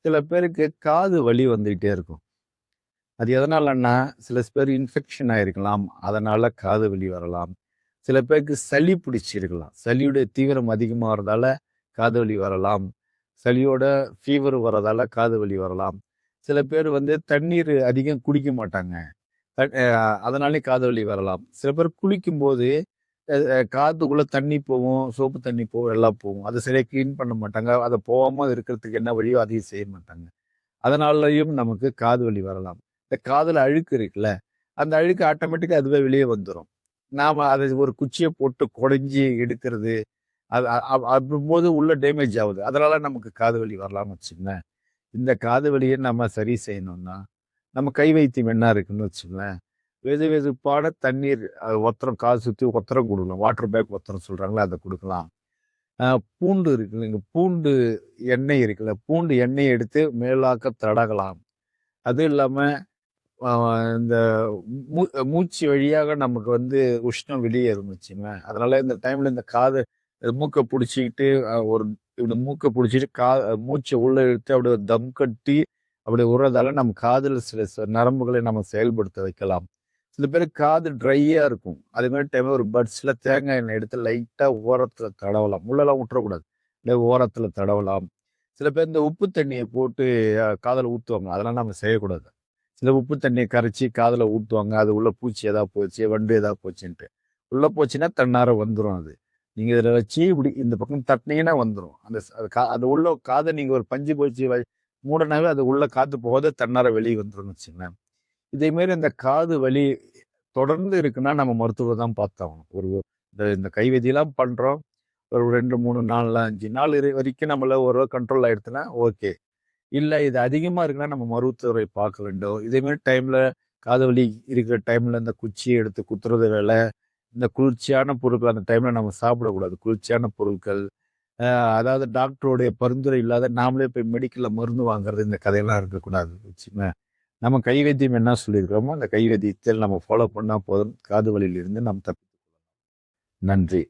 சில பேருக்கு காது வலி வந்துகிட்டே இருக்கும். அது எதனாலன்னா, சில பேர் இன்ஃபெக்ஷன் ஆயிருக்கலாம். அதனால காது வலி வரலாம். சில பேருக்கு சளி பிடிச்சிருக்கலாம். சளியுடைய தீவிரம் அதிகமாகறதால காது வலி வரலாம். சளியோட ஃபீவர் வரதால காது வலி வரலாம். சில பேர் வந்து தண்ணீர் அதிகம் குடிக்க மாட்டாங்க. அ அதனாலயும் காது வலி வரலாம். சில பேர் குளிக்கும்போது காதுக்குள்ள தண்ணி போகும், சோப்பு தண்ணி போகும், எல்லாம் போகும். அத சரியா கிளீன் பண்ண மாட்டாங்க. அத போகாம இருக்கிறதுக்கு என்ன வழியோ அதையும் செய்ய மாட்டாங்க. அதனாலயும் நமக்கு காது வலி வரலாம். இந்த காதுல அழுக்கு இருக்குல்ல, அந்த அழுக்கு ஆட்டோமேட்டிக்கா அதுவே வெளிய வந்துரும். நாம அத ஒரு குச்சிய போட்டு கொடைஞ்சு எடுக்கிறது, அது அப்பம்போது உள்ள டேமேஜ் ஆவுது. அதனால நமக்கு காது வலி வரலாம்னு வச்சுக்கங்களேன். இந்த காது வலிய நம்ம சரி செய்யணும்னா, நம்ம கை வைத்தியம் என்ன இருக்குன்னு வச்சுக்கங்களேன். வெதுவெதுப்பான தண்ணீர் ஒத்தரம் காது சுத்தி ஒத்தரம் குடுக்கலாம். வாட்டர் பேக் ஒத்தரம் சொல்றாங்கல்ல, அத குடுக்கலாம். அ பூண்டு இருக்குல்லங்க, பூண்டு எண்ணெய் இருக்குல்ல, பூண்டு எண்ணெய எடுத்து மேலாக்க தடவலாம். அதுவும் இல்லாம அ இந்த மூ மூச்சு வழியாக நமக்கு வந்து உஷ்ணம் வெளியேறும்னு வச்சுக்கங்களேன். அதனால இந்த டைம்ல இந்த காது மூக்க புடிச்சுக்கிட்டு ஒரு இப்படி மூக்க புடிச்சிட்டு மூச்ச உள்ள இழுத்து அப்படியே ஒரு தம் கட்டி அப்படி விடுறதால நம்ம காதுல சில நரம்புகளை நம்ம செயல்படுத்த வைக்கலாம். சில பேருக்கு காது ட்ரையா இருக்கும். அது மாரி டைம்ல ஒரு பட்ஸ்ல தேங்காய் எண்ணெய் எடுத்து லைட்டா ஓரத்துல தடவலாம். உள்ளலாம் விட்டுறக்கூடாது. அப்படியே ஓரத்துல தடவலாம். சில பேர் இந்த உப்பு தண்ணிய போட்டு காதுல ஊத்துவாங்க. அதெல்லாம் நம்ம செய்யக்கூடாது. சில உப்பு தண்ணிய கரைச்சு காதுல ஊத்துவாங்க. அது உள்ள பூச்சி ஏதா போச்சு, வண்டு ஏதா போச்சுன்ட்டு. உள்ள போச்சுன்னா தன்னார வந்துரும் அது. நீங்க இதில வச்சு இப்படி இந்த பக்கம் தட்டுனீங்கன்னா வந்துரும். அந்த ஸ் அது உள்ள காத நீங்க ஒரு பஞ்சு போச்சு மூடுனாவே அது உள்ள காத்து போகாது தன்னார வெளிய வந்துரும்னு வச்சுக்கங்களேன். இதே மாரி அந்த காது வலி தொடர்ந்து இருக்குன்னா, நம்ம மருத்துவர தான் பார்த்தாகணும். ஒரு இந்த இந்த கைவிதிலாம் பண்றோம். ஒரு 2, 3, 4, 5 நாள் வரைக்கும் நம்மள ஓரளவு கண்ட்ரோல் ஆயிடுச்சுன்னா, ஓகே. இல்ல இது அதிகமா இருக்குன்னா, நம்ம மருத்துவரை பார்க்க வேண்டும். இதே மாரி டைம்ல காது வலி இருக்கிற டைம்ல இந்த குச்சிய எடுத்து குத்துறது வேல. இந்த குளிர்ச்சியான பொருட்கள் அந்த டைம்ல நம்ம சாப்பிடக்கூடாது. குளிர்ச்சியான பொருட்கள். அ அதாவது டாக்டருடைய பரிந்துரை இல்லாத நாமளே போய் மெடிக்கல்ல மருந்து வாங்குறது, இந்த கதையெல்லாம் இருக்கக்கூடாது. வச்சுக்கங்க. நம்ம கை வைத்தியம் என்ன சொல்லியிருக்கிறோமோ, அந்த கை வைத்தியத்தில் நம்ம ஃபாலோ பண்ணா போதும். காது வலியிலிருந்து நாம் நன்றி.